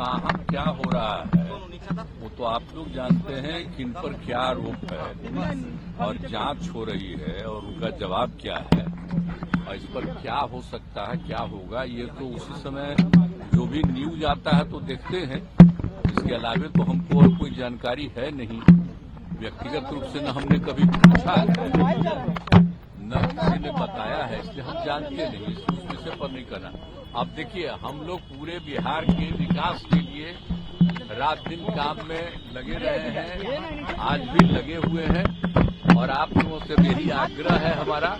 कहाँ क्या हो रहा है वो तो आप लोग जानते हैं कि इन पर क्या आरोप है और जांच हो रही है और उनका जवाब क्या है और इस पर क्या हो सकता है, क्या होगा, ये तो उसी समय जो भी न्यूज आता है तो देखते हैं। इसके अलावा तो हमको और कोई जानकारी है नहीं, व्यक्तिगत रूप से न हमने कभी पूछा है न किसी ने बताया है, इसलिए हम जानते नहीं, उस विषय पर नहीं करना। अब देखिए, हम लोग पूरे बिहार के विकास के लिए रात दिन काम में लगे रहे हैं, आज भी लगे हुए हैं और आप लोगों से यही आग्रह है हमारा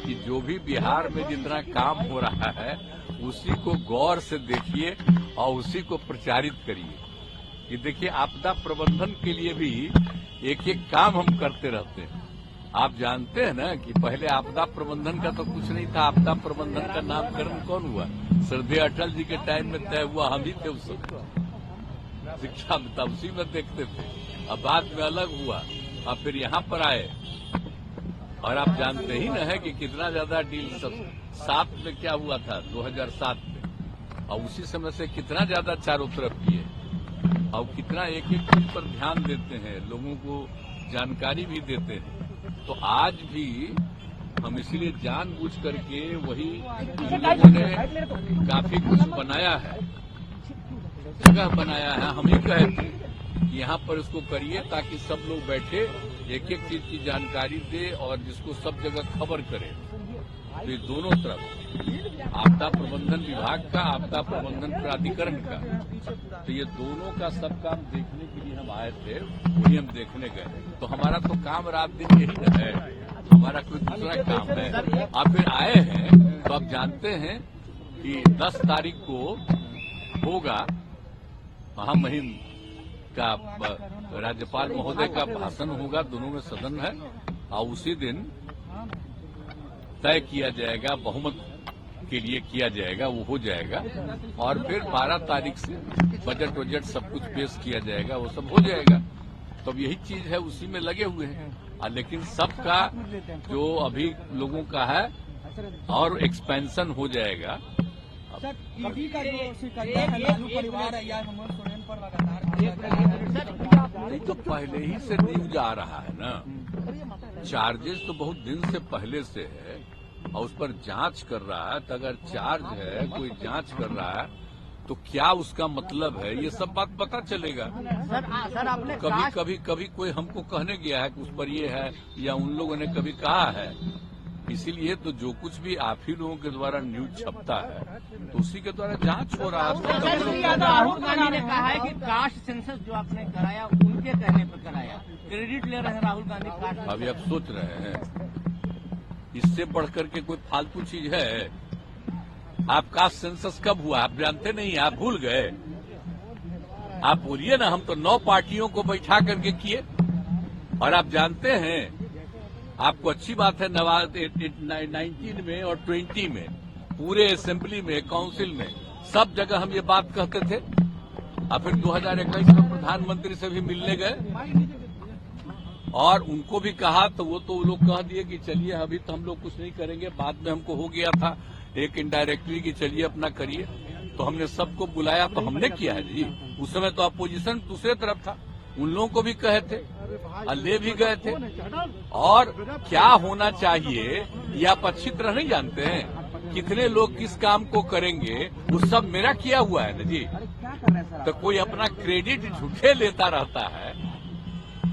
कि जो भी बिहार में जितना काम हो रहा है उसी को गौर से देखिए और उसी को प्रचारित करिए। कि देखिए, आपदा प्रबंधन के लिए भी एक एक काम हम करते रहते हैं। आप जानते हैं ना कि पहले आपदा प्रबंधन का तो कुछ नहीं था, आपदा प्रबंधन का नामकरण कौन हुआ? श्रद्धेय अटल जी के टाइम में तय हुआ, हम ही थे उस समय शिक्षा में, तब उसी में देखते थे। अब बाद में अलग हुआ, अब फिर यहाँ पर आए और आप जानते ही न है कि कितना ज्यादा डील सब 7 में क्या हुआ था 2007 में, और उसी समय से कितना ज्यादा चारों तरफ किए और कितना एक एक चीज पर ध्यान देते हैं, लोगों को जानकारी भी देते हैं। तो आज भी हम इसीलिए जानबूझ करके वही लोगों ने काफी कुछ बनाया है, जगह बनाया है। हम ही कहे थे कि यहाँ पर इसको करिए ताकि सब लोग बैठे एक एक चीज की जानकारी दे और जिसको सब जगह खबर करे। तो ये दोनों तरफ आपदा प्रबंधन विभाग का, आपदा प्रबंधन प्राधिकरण का, तो ये दोनों का सब काम देखने के लिए हम आए थे, वही हम देखने गए। तो हमारा तो काम रात दिन यही न है, हमारा कोई दूसरा काम है। आप फिर आए हैं तो आप जानते हैं कि 10 तारीख को होगा महामहिम का राज्यपाल महोदय का भाषण होगा, दोनों में सदन है और उसी दिन तय किया जाएगा, बहुमत के लिए किया जाएगा, वो हो जाएगा और फिर 12 तारीख से बजट सब कुछ पेश किया जाएगा, वो सब हो जाएगा। तो यही चीज है, उसी में लगे हुए हैं। लेकिन सबका जो अभी लोगों का है और एक्सपेंशन हो जाएगा। ईडी का जो शिकायत है लालू परिवार है या हेमंत सोरेन पर लगातार तो पहले ही से न्यूज आ रहा है ना, चार्जेस तो बहुत दिन से पहले से है और उस पर जांच कर रहा है। तो अगर चार्ज है, कोई जांच कर रहा है तो क्या उसका मतलब है, ये सब बात पता चलेगा। सर आपने कभी कोई हमको कहने गया है कि उस पर ये है या उन लोगों ने कभी कहा है। इसीलिए तो जो कुछ भी आप ही लोगों के द्वारा न्यूज छपता है तो उसी के द्वारा जांच हो रहा है। राहुल गांधी ने कहा है कि कास्ट सेंसस जो आपने कराया उनके कहने पर कराया, क्रेडिट ले रहे हैं राहुल गांधी कास्ट। अभी आप सोच रहे हैं इससे बढ़कर के कोई फालतू चीज है? आप कास्ट सेंसस कब हुआ आप जानते नहीं, आप भूल गए? आप बोलिए ना, हम तो 9 पार्टियों को बैठा करके किए और आप जानते हैं, आपको अच्छी बात है 19 में और 20 में पूरे असेंबली में, काउंसिल में, सब जगह हम ये बात कहते थे। और फिर 2021 में प्रधानमंत्री से भी मिलने गए और उनको भी कहा तो वो लोग कह दिए कि चलिए अभी तो हम लोग कुछ नहीं करेंगे, बाद में हमको हो गया था एक इनडायरेक्टली कि चलिए अपना करिए। तो हमने सबको बुलाया तो हमने किया है जी। उस समय तो अपोजिशन दूसरे तरफ था, उन लोगों को भी कहे थे और ले भी गए थे। और क्या होना चाहिए ये आप अच्छी तरह नहीं जानते हैं, कितने लोग किस काम को करेंगे वो सब मेरा किया हुआ है ना जी। तो कोई अपना क्रेडिट झूठे लेता रहता है।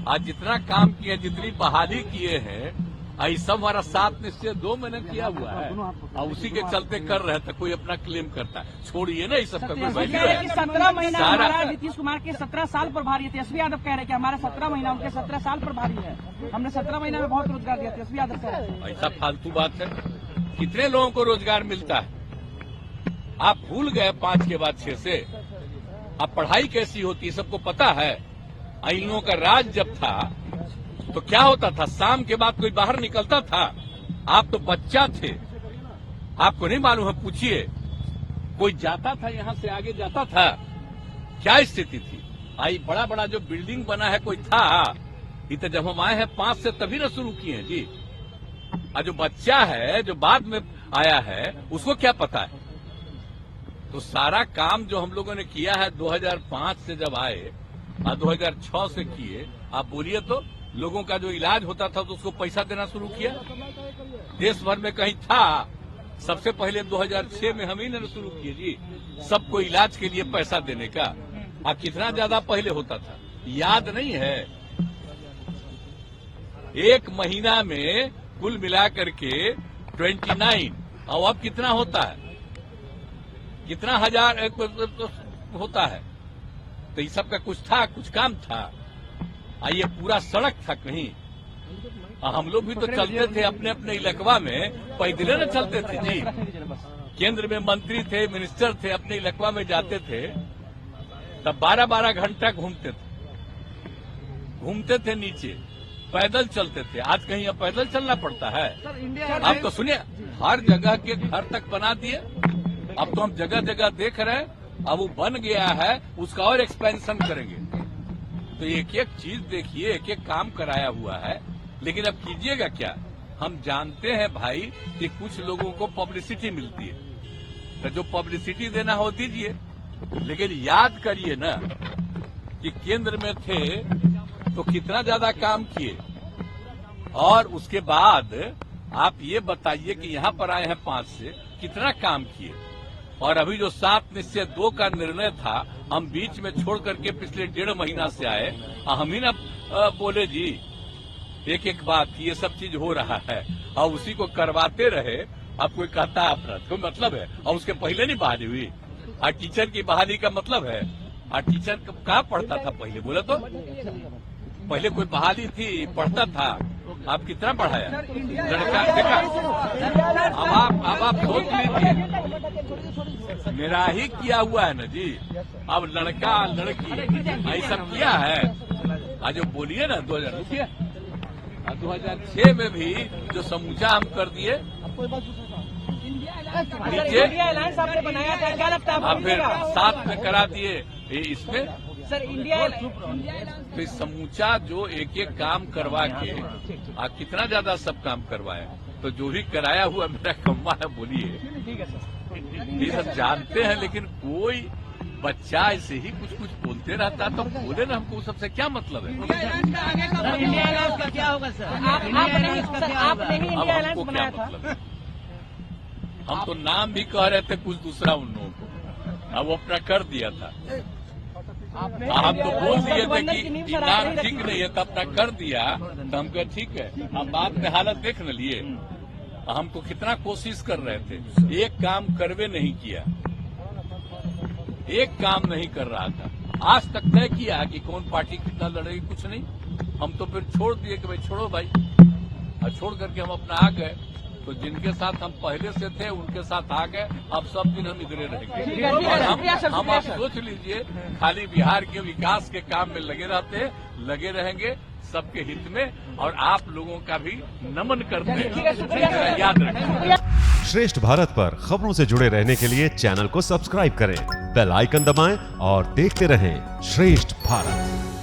आज जितना काम किया, जितनी बहाली किए हैं, आई सब हमारा 7 निश्चय 2 महीने किया हुआ है और उसी के चलते कर रहे थे। कोई अपना क्लेम करता है, छोड़िए ना इस सब का। 17 महीना हमारा नीतीश कुमार के 17 साल पर भारी है। तेजस्वी यादव कह रहे हैं कि हमारा 17 महीना उनके 17 साल पर भारी है। हमने 17 महीना में बहुत रोजगार दिया, तेजस्वी यादव कह रहे हैं। ऐसा फालतू बात है, कितने लोगों को रोजगार मिलता है? आप भूल गए 5 के बाद 6 से। अब पढ़ाई कैसी होती सबको पता है। इन लोगों का राज जब था तो क्या होता था, शाम के बाद कोई बाहर निकलता था? आप तो बच्चा थे, आपको नहीं मालूम है, पूछिए। कोई जाता था यहाँ से आगे जाता था, क्या स्थिति थी? आई बड़ा बड़ा जो बिल्डिंग बना है कोई था? ये तो जब हम आए हैं 5 से तभी ना शुरू किए हैं जी। और जो बच्चा है जो बाद में आया है उसको क्या पता है? तो सारा काम जो हम लोगों ने किया है 2005 से जब आए और 2006 से किए, आप बोलिए तो लोगों का जो इलाज होता था तो उसको पैसा देना शुरू किया। देश भर में कहीं था? सबसे पहले 2006 में हम ही ने शुरू किए जी, सबको इलाज के लिए पैसा देने का। और कितना ज्यादा पहले होता था याद नहीं है? एक महीना में कुल मिलाकर के 29, और अब कितना होता है? कितना हजार होता है? तो ये सब का कुछ था, कुछ काम था। ये पूरा सड़क था कहीं? हम लोग भी तो चलते थे अपने अपने इलाकवा में, पैदल न चलते थे जी। केंद्र में मंत्री थे, मिनिस्टर थे, अपने इलाकवा में जाते थे तब 12-12 घंटा घूमते थे नीचे, पैदल चलते थे। आज कहीं अब पैदल चलना पड़ता है? अब तो सुनिए, हर जगह के घर तक बना दिए। अब तो हम जगह जगह देख रहे हैं, अब वो बन गया है, उसका और एक्सपेंशन करेंगे। तो एक एक चीज देखिए, एक एक काम कराया हुआ है, लेकिन अब कीजिएगा क्या? हम जानते हैं भाई कि कुछ लोगों को पब्लिसिटी मिलती है, तो जो पब्लिसिटी देना हो दीजिए, लेकिन याद करिए ना कि केंद्र में थे तो कितना ज्यादा काम किए, और उसके बाद आप ये बताइए कि यहाँ पर आए हैं 5 से कितना काम किए। और अभी जो 7 निश्चय 2 का निर्णय था, हम बीच में छोड़ करके पिछले 1.5 महीना से आए, हम ही ना बोले जी एक एक बात, ये सब चीज हो रहा है और उसी को करवाते रहे। अब कोई कहता है अपराध कोई मतलब है, और उसके पहले नहीं बहाली हुई। और टीचर की बहाली का मतलब है, और टीचर कहाँ पढ़ता था पहले? बोले तो पहले कोई बहाली थी, पढ़ता था। आप कितना पढ़ाया लड़का? देखा, अब आप सोच लीजिए, मेरा ही किया हुआ है ना जी। अब लड़का लड़की ऐसा किया है। आज जो बोलिए ना 2006 में भी जो समूचा हम कर दिए नीचे, आपने बनाया था, क्या लगता है? आप फिर साथ में करा दिए इसमें सर इंडिया तो समूचा जो एक एक काम करवा के कितना ज्यादा सब काम करवाया। तो जो भी कराया हुआ मेरा कम्मा है, बोलिए। ठीक है सर, ये सब जानते हैं, लेकिन कोई बच्चा ऐसे ही कुछ कुछ बोलते रहता है, तो बोले ना, हमको सबसे क्या मतलब है? इंडिया अलायंस का क्या होगा सर? आपने ही अब इंडिया हमको अलायंस क्या बनाया था। मतलब है? हम तो नाम भी कह रहे थे कुछ दूसरा उन लोगों को, अब वो अपना कर दिया था। हम तो बोल दिए थे कि नाम ठीक नहीं है, तो अपना कर दिया, तो हम कहे ठीक है। हम बाद में हालत देख न लिए। हम तो कितना कोशिश कर रहे थे, एक काम करवे नहीं किया, एक काम नहीं कर रहा था। आज तक तय किया कि कौन पार्टी कितना लड़ेगी, कुछ नहीं। हम तो फिर छोड़ दिए कि भाई छोड़ो भाई, और छोड़ करके हम अपना आ गए। तो जिनके साथ हम पहले से थे उनके साथ आ गए, अब सब दिन हम इधरे रहेंगे। और हम आप सोच लीजिए, खाली बिहार के विकास के काम में लगे रहते हैं, लगे रहेंगे सबके हित में, और आप लोगों का भी नमन करते हैं, याद रखें। श्रेष्ठ भारत पर खबरों से जुड़े रहने के लिए चैनल को सब्सक्राइब करें, बेल आइकन दबाएं और देखते रहें श्रेष्ठ भारत।